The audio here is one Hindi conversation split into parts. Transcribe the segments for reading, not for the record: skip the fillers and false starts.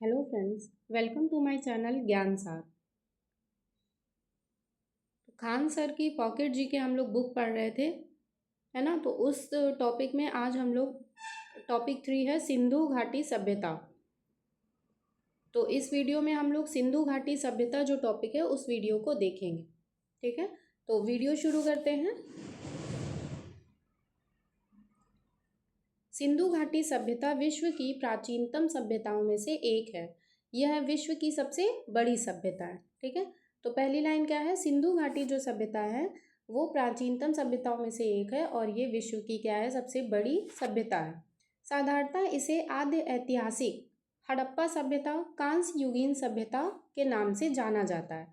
Hello friends, welcome to my channel Gyan Saar. Khan sir की पॉकेट जी के हम लोग बुक पढ़ रहे थे, है ना। तो उस टॉपिक में आज हम लोग टॉपिक 3 है सिंधु घाटी सभ्यता। तो इस वीडियो में हम लोग सिंधु घाटी सभ्यता जो टॉपिक है उस वीडियो को देखेंगे। ठीक है, तो वीडियो शुरू करते हैं। सिंधु घाटी सभ्यता विश्व की प्राचीनतम सभ्यताओं में से एक है। यह विश्व की सबसे बड़ी सभ्यता है। ठीक है, तो पहली लाइन क्या है, सिंधु घाटी जो सभ्यता है वो प्राचीनतम सभ्यताओं में से एक है और ये विश्व की क्या है, सबसे बड़ी सभ्यता है। साधारणतः इसे आद्य ऐतिहासिक हड़प्पा सभ्यता, कांस्य युगीन सभ्यता के नाम से जाना जाता है।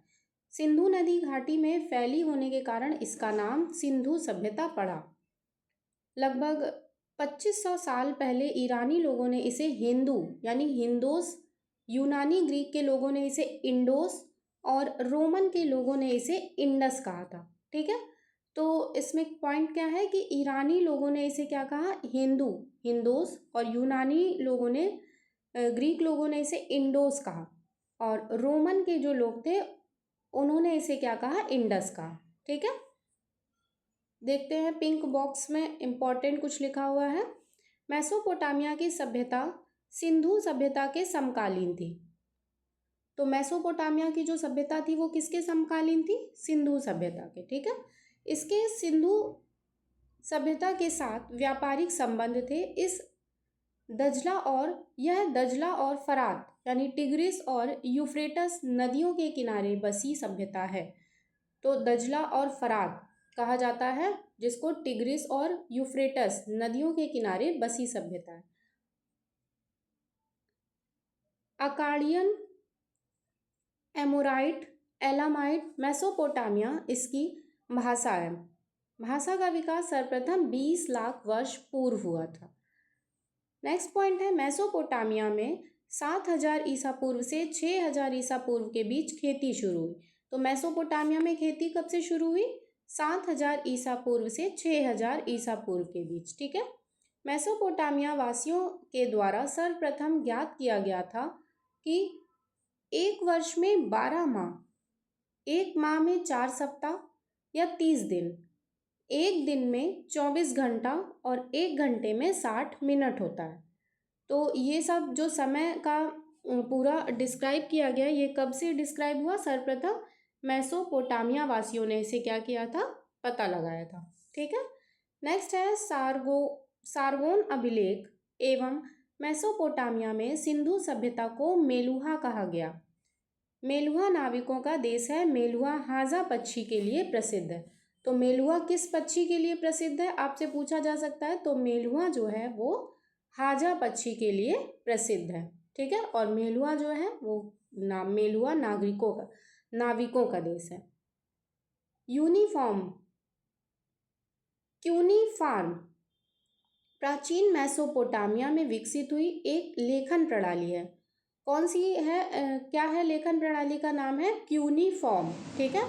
सिंधु नदी घाटी में फैली होने के कारण इसका नाम सिंधु सभ्यता पड़ा। लगभग 2500 साल पहले ईरानी लोगों ने इसे हिंदू यानी हिंदोस, यूनानी ग्रीक के लोगों ने इसे इंडोस और रोमन के लोगों ने इसे इंडस कहा था। ठीक है, तो इसमें पॉइंट क्या है कि ईरानी लोगों ने इसे क्या कहा, हिंदू, हिंदोस, और यूनानी लोगों ने, ग्रीक लोगों ने इसे इंडोस कहा, और रोमन के जो लोग थे उन्होंने इसे क्या कहा, इंडस कहा। ठीक है, देखते हैं पिंक बॉक्स में इंपॉर्टेंट कुछ लिखा हुआ है। मेसोपोटामिया की सभ्यता सिंधु सभ्यता के समकालीन थी। तो मेसोपोटामिया की जो सभ्यता थी वो किसके समकालीन थी, सिंधु सभ्यता के। ठीक है, इसके सिंधु सभ्यता के साथ व्यापारिक संबंध थे। यह दजला और फरात यानी टिग्रिस और यूफ्रेटस नदियों के किनारे बसी सभ्यता है। तो दजला और फरात कहा जाता है जिसको टिग्रिस और यूफ्रेटस नदियों के किनारे बसी सभ्यता है। अकाडियन, एमोराइट, एलामाइट, मेसोपोटामिया इसकी भाषा है। भाषा का विकास सर्वप्रथम 20 लाख वर्ष पूर्व हुआ था। नेक्स्ट पॉइंट है, मेसोपोटामिया में 7000 ईसा पूर्व से 6000 ईसा पूर्व के बीच खेती शुरू हुई। तो मेसोपोटामिया में खेती कब से शुरू हुई, 7000 ईसा पूर्व से 6000 ईसा पूर्व के बीच। ठीक है, मेसोपोटामिया वासियों के द्वारा सर्वप्रथम ज्ञात किया गया था कि एक वर्ष में 12 माह, एक माह में 4 सप्ताह या 30 दिन, एक दिन में 24 घंटा और एक घंटे में 60 मिनट होता है। तो ये सब जो समय का पूरा डिस्क्राइब किया गया, ये कब से डिस्क्राइब हुआ, सर्वप्रथम मेसोपोटामिया वासियों ने इसे क्या किया था, पता लगाया था। ठीक है, नेक्स्ट है सारगोन अभिलेख एवं मेसोपोटामिया में सिंधु सभ्यता को मेलुहा कहा गया। मेलुहा नाविकों का देश है। मेलुहा हाजा पक्षी के लिए प्रसिद्ध है। तो मेलुहा किस पक्षी के लिए प्रसिद्ध है, आपसे पूछा जा सकता है। तो मेलुहा जो है वो हाजा पक्षी के लिए प्रसिद्ध है। ठीक है, और मेलुहा जो है वो मेलुहा नाविकों का देश है। क्यूनीफार्म प्राचीन मेसोपोटामिया में विकसित हुई एक लेखन प्रणाली है। कौन सी है, क्या है लेखन प्रणाली का नाम है क्यूनीफॉर्म। ठीक है,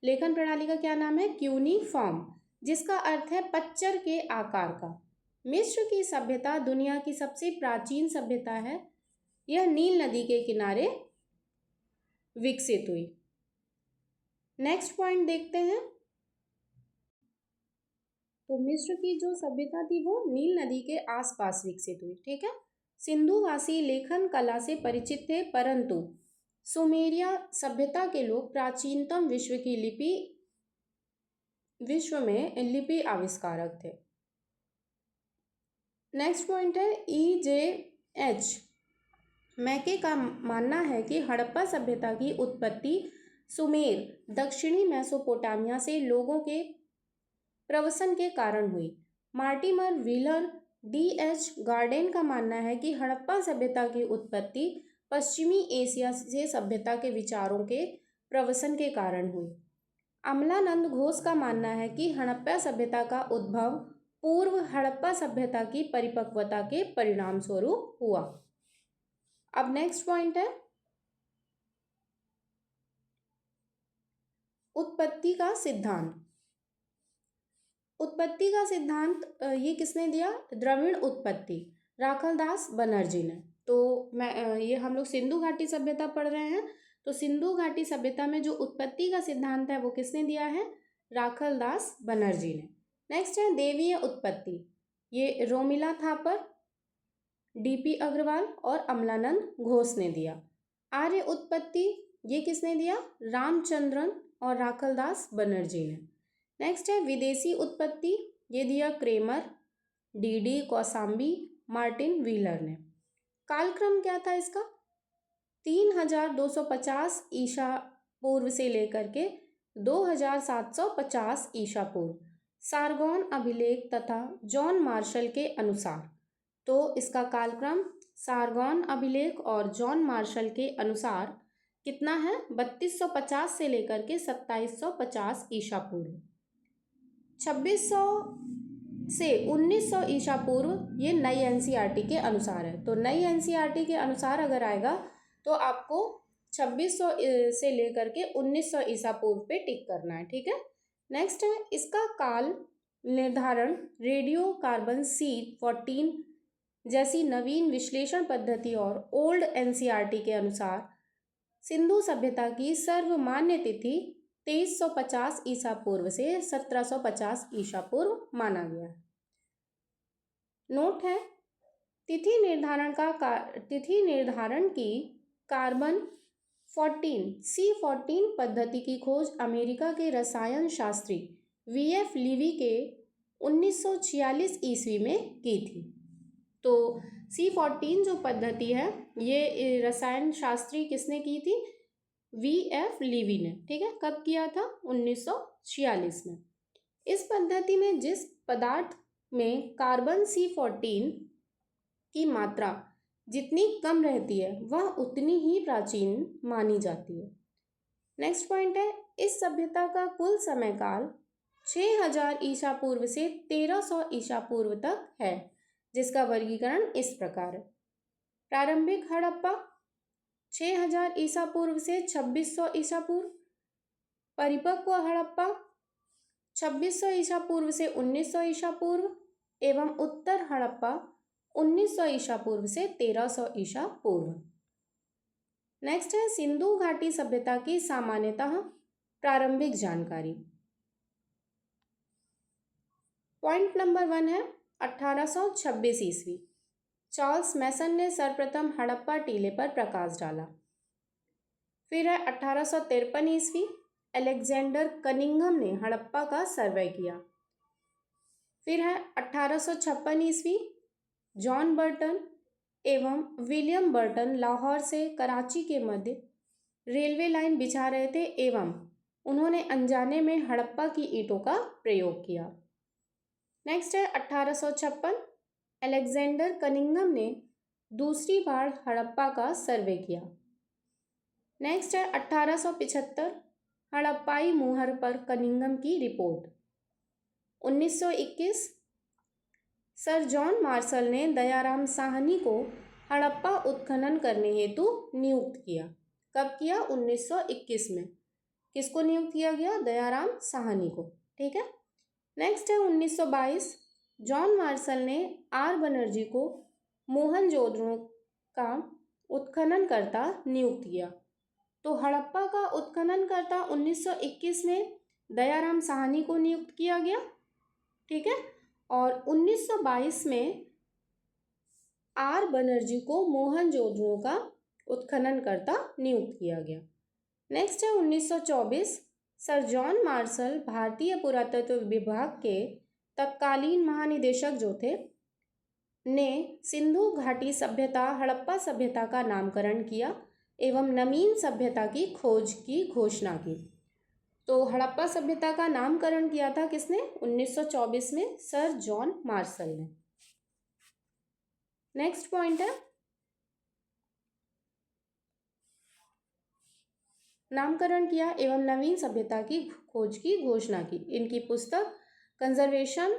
लेखन प्रणाली का क्या नाम है, क्यूनीफॉर्म, जिसका अर्थ है पच्चर के आकार का। मिस्र की सभ्यता दुनिया की सबसे प्राचीन सभ्यता है। यह नील नदी के किनारे विकसित हुई। नेक्स्ट पॉइंट देखते हैं। तो मिस्र की जो सभ्यता थी वो नील नदी के आसपास विकसित हुई। ठीक है, सिंधुवासी लेखन कला से परिचित थे, परंतु सुमेरिया सभ्यता के लोग प्राचीनतम विश्व में लिपि आविष्कारक थे। नेक्स्ट पॉइंट है, EJH मैके का मानना है कि हड़प्पा सभ्यता की उत्पत्ति सुमेर, दक्षिणी मेसोपोटामिया से लोगों के प्रवसन के कारण हुई। मार्टिमर व्हीलर, DH गार्डेन का मानना है कि हड़प्पा सभ्यता की उत्पत्ति पश्चिमी एशिया से सभ्यता के विचारों के प्रवसन के कारण हुई। अमलानंद घोष का मानना है कि हड़प्पा सभ्यता का उद्भव पूर्व हड़प्पा सभ्यता की परिपक्वता के परिणाम स्वरूप हुआ। अब नेक्स्ट पॉइंट है, उत्पत्ति का सिद्धांत। उत्पत्ति का सिद्धांत ये किसने दिया, द्रविड़ उत्पत्ति, राखलदास बनर्जी ने। तो ये हम लोग सिंधु घाटी सभ्यता पढ़ रहे हैं। तो सिंधु घाटी सभ्यता में जो उत्पत्ति का सिद्धांत है वो किसने दिया है? राखल दास बनर्जी ने। नेक्स्ट है देवीय उत्पत्ति, ये रोमिला थापर, डीपी अग्रवाल और अमलानंद घोष ने दिया। आर्य उत्पत्ति ये किसने दिया? रामचंद्रन और राखलदास बनर्जी ने। नेक्स्ट है विदेशी उत्पत्ति, ये दिया Kramer, D Kosambi, Martin Wheeler ने। कालक्रम क्या था इसका? 3250 ईसा पूर्व से लेकर के 2750 ईसा पूर्व, सारगोन अभिलेख तथा जॉन मार्शल के अनुसार। तो इसका कालक्रम सारगोन अभिलेख और जॉन मार्शल के अनुसार कितना है? 3250 से लेकर के 2750 ईसा पूर्व। 2600 से 1900 ईसा पूर्व ये नई एनसीईआरटी के अनुसार है। तो नई एनसीईआरटी के अनुसार अगर आएगा तो आपको 2600 से लेकर के 1900 ईसा पूर्व पे टिक करना है, ठीक है। नेक्स्ट है इसका काल निर्धारण रेडियो कार्बन C14 जैसी नवीन विश्लेषण पद्धति और ओल्ड एनसीईआरटी के अनुसार सिंधु सभ्यता की सर्वमान्य तिथि 2350 ईसा पूर्व से 1750 ईसा पूर्व माना गया है। नोट है तिथि निर्धारण की कार्बन 14 C14 पद्धति की खोज अमेरिका के रसायन शास्त्री VF लीवी के 1946 ईस्वी में की थी। तो C14 जो पद्धति है ये रसायन शास्त्री किसने की थी? VF लीवी ने, ठीक है। कब किया था? 1946 में। इस पद्धति में जिस पदार्थ में कार्बन C14 की मात्रा जितनी कम रहती है वह उतनी ही प्राचीन मानी जाती है। नेक्स्ट पॉइंट है इस सभ्यता का कुल समय काल 6000 ईसा पूर्व से 1300 ईसा पूर्व तक है, जिसका वर्गीकरण इस प्रकार है। प्रारंभिक हड़प्पा 6000 ईसा पूर्व से 2600 ईसा पूर्व, परिपक्व हड़प्पा 2600 ईसा पूर्व से 1900 ईसा पूर्व एवं उत्तर हड़प्पा 1900 ईसा पूर्व से 1300 ईसा पूर्व। नेक्स्ट है सिंधु घाटी सभ्यता की सामान्यतः प्रारंभिक जानकारी। पॉइंट नंबर 1 है 1826 ईस्वी चार्ल्स मैसन ने सर्वप्रथम हड़प्पा टीले पर प्रकाश डाला। फिर है 1853 ईस्वी अलेक्जेंडर कनिंघम ने हड़प्पा का सर्वे किया। फिर है 1856 ईस्वी जॉन बर्टन एवं विलियम बर्टन लाहौर से कराची के मध्य रेलवे लाइन बिछा रहे थे एवं उन्होंने अनजाने में हड़प्पा की ईंटों का प्रयोग किया। नेक्स्ट है 1856 अलेक्जेंडर कनिंघम ने दूसरी बार हड़प्पा का सर्वे किया। नेक्स्ट है 1875 हड़प्पाई मुहर पर कनिंघम की रिपोर्ट। 1921 सर जॉन मार्शल ने दयाराम साहनी को हड़प्पा उत्खनन करने हेतु नियुक्त किया। कब किया? 1921 में। किसको नियुक्त किया गया? दयाराम साहनी को, ठीक है। नेक्स्ट है 1922 जॉन मार्शल ने आर बनर्जी को मोहनजोदड़ो का उत्खननकर्ता नियुक्त किया। तो हड़प्पा का उत्खननकर्ता 1921 में दयाराम साहनी को नियुक्त किया गया, ठीक है। और 1922 में आर बनर्जी को मोहनजोदड़ो का उत्खननकर्ता नियुक्त किया गया। नेक्स्ट है 1924 सर जॉन मार्शल भारतीय पुरातत्व विभाग के तत्कालीन महानिदेशक जो थे ने सिंधु घाटी सभ्यता हड़प्पा सभ्यता का नामकरण किया एवं नवीन सभ्यता की खोज की घोषणा की। तो हड़प्पा सभ्यता का नामकरण किया था किसने? 1924 में सर जॉन मार्शल ने। नेक्स्ट पॉइंट है नामकरण किया एवं नवीन सभ्यता की खोज की घोषणा की। इनकी पुस्तक कंजर्वेशन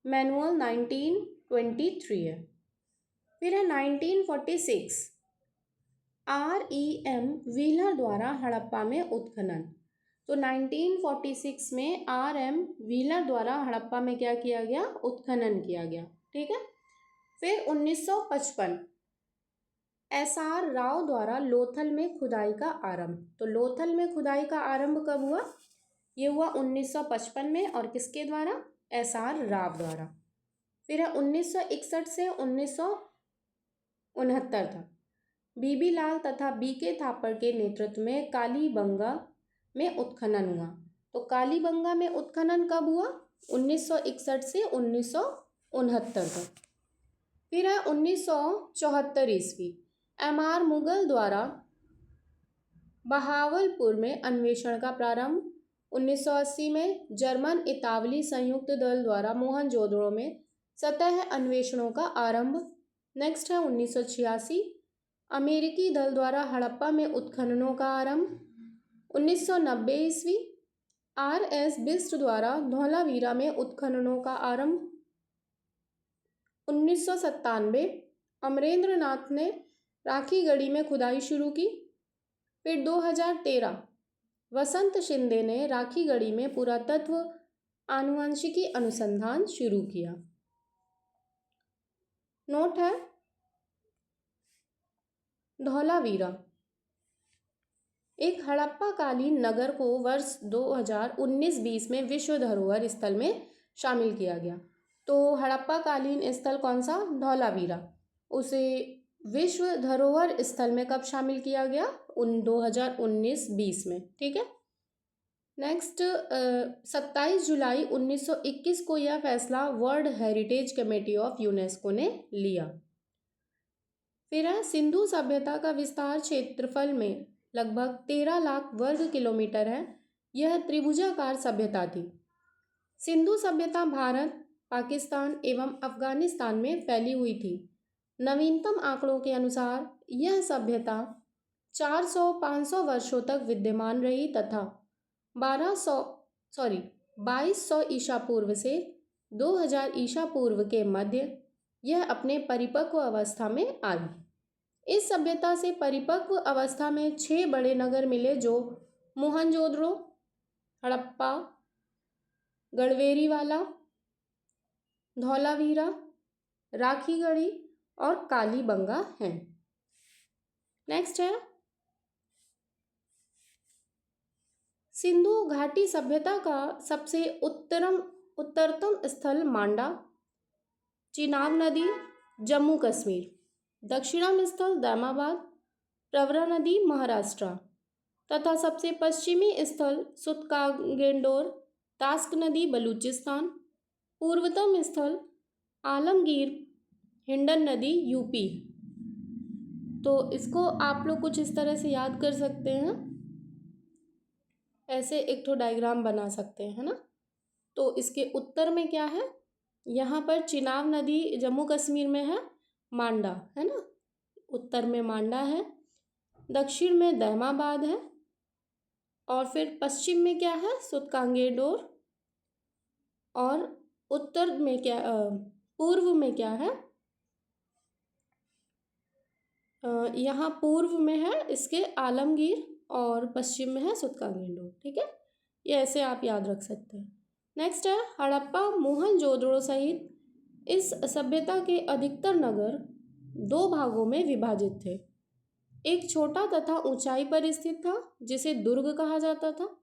मैनुअल 1923 है। फिर है 1946 REM व्हीलर द्वारा हड़प्पा में उत्खनन। तो 1946 में RM व्हीलर द्वारा हड़प्पा में क्या किया गया? उत्खनन किया गया, ठीक है। फिर 1955 SR राव द्वारा लोथल में खुदाई का आरंभ। तो लोथल में खुदाई का आरंभ कब हुआ? ये हुआ 1955 में, और किसके द्वारा? SR राव द्वारा। फिर है 1961 से 1969 तक BB लाल तथा BK थापड़ के नेतृत्व में कालीबंगा में उत्खनन हुआ। तो कालीबंगा में उत्खनन कब हुआ? 1961 से 1969 तक। फिर है 1974 ईस्वी MR मुगल द्वारा बहावलपुर में अन्वेषण का प्रारंभ। 1980 में जर्मन इतावली संयुक्त दल द्वारा मोहनजोदड़ो में सतह अन्वेषणों का आरंभ। नेक्स्ट है 1986 अमेरिकी दल द्वारा हड़प्पा में उत्खननों का आरंभ। 1990 ईस्वी RS बिष्ट द्वारा धौलावीरा में उत्खननों का आरंभ। 1997 अमरेंद्र नाथ ने राखीगढ़ी में खुदाई शुरू की। फिर 2013 वसंत शिंदे ने राखीगढ़ी में पुरातत्व आनुवंशिकी अनुसंधान शुरू किया। नोट है धौलावीरा एक हड़प्पा कालीन नगर को वर्ष 2019-20 में विश्व धरोहर स्थल में शामिल किया गया। तो हड़प्पा कालीन स्थल कौन सा? धौलावीरा। उसे विश्व धरोहर स्थल में कब शामिल किया गया? 2019-20 में। ठीक है। नेक्स्ट 27 जुलाई 1921 को यह फैसला world heritage committee of UNESCO ने लिया। फिर है सिंधु सभ्यता का विस्तार क्षेत्रफल में लगभग 13 लाख वर्ग किलोमीटर है। यह त्रिभुजाकार सभ्यता थी। सिंधु सभ्यता भारत, पाकिस्तान एवं अफगानिस्तान में फैली हुई थी। नवीनतम आंकड़ों के अनुसार यह सभ्यता 400-500 वर्षों तक विद्यमान रही तथा 2200 ईसा पूर्व से 2000 ईसा पूर्व के मध्य यह अपने परिपक्व अवस्था में आई। इस सभ्यता से परिपक्व अवस्था में 6 बड़े नगर मिले जो मोहनजोदड़ो, हड़प्पा, गढ़वेरीवाला, धौलावीरा, राखीगढ़ी और कालीबंगा हैं। नेक्स्ट है सिंधु घाटी सभ्यता का सबसे उत्तरतम स्थल मांडा, चिनाब नदी, जम्मू कश्मीर। दक्षिणम स्थल दामाबाद, प्रवरा नदी, महाराष्ट्र तथा सबसे पश्चिमी स्थल सुतकागेंडोर, तास्क नदी, बलूचिस्तान। पूर्वतम स्थल आलमगीर, हिंडन नदी, यूपी। तो इसको आप लोग कुछ इस तरह से याद कर सकते हैं। ऐसे एक ठो डायग्राम बना सकते हैं ना। तो इसके उत्तर में क्या है? यहाँ पर चिनाब नदी जम्मू कश्मीर में है, मांडा है ना, उत्तर में मांडा है, दक्षिण में दामाबाद है और फिर पश्चिम में क्या है? सुतकांगेडोर। और उत्तर में क्या, पूर्व में क्या है? यहाँ पूर्व में है इसके आलमगीर और पश्चिम में है सुतकांगेडोर। ठीक है, ये ऐसे आप याद रख सकते हैं। नेक्स्ट है हड़प्पा मोहनजोदड़ो सहित इस सभ्यता के अधिकतर नगर 2 भागों में विभाजित थे। एक छोटा तथा ऊंचाई पर स्थित था जिसे दुर्ग कहा जाता था,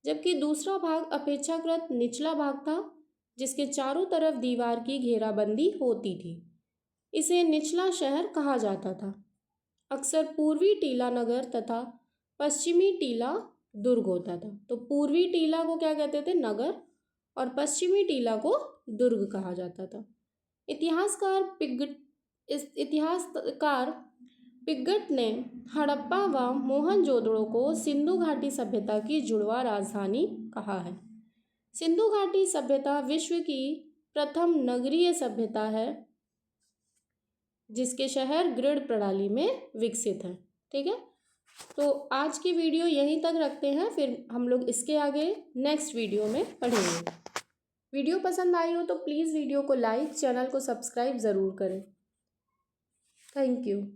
जबकि दूसरा भाग अपेक्षाकृत निचला भाग था जिसके चारों तरफ दीवार की घेराबंदी होती थी। इसे निचला शहर कहा जाता था। अक्सर पूर्वी टीला नगर तथा पश्चिमी टीला दुर्ग होता था। तो पूर्वी टीला को क्या कहते थे? नगर, और पश्चिमी टीला को दुर्ग कहा जाता था। इतिहासकार पिग्गट ने हड़प्पा व मोहनजोदड़ो को सिंधु घाटी सभ्यता की जुड़वा राजधानी कहा है। सिंधु घाटी सभ्यता विश्व की प्रथम नगरीय सभ्यता है जिसके शहर ग्रिड प्रणाली में विकसित है। ठीक है, तो आज की वीडियो यहीं तक रखते हैं, फिर हम लोग इसके आगे नेक्स्ट वीडियो में पढ़ेंगे। वीडियो पसंद आई हो तो प्लीज़ वीडियो को लाइक, चैनल को सब्सक्राइब ज़रूर करें। Thank you.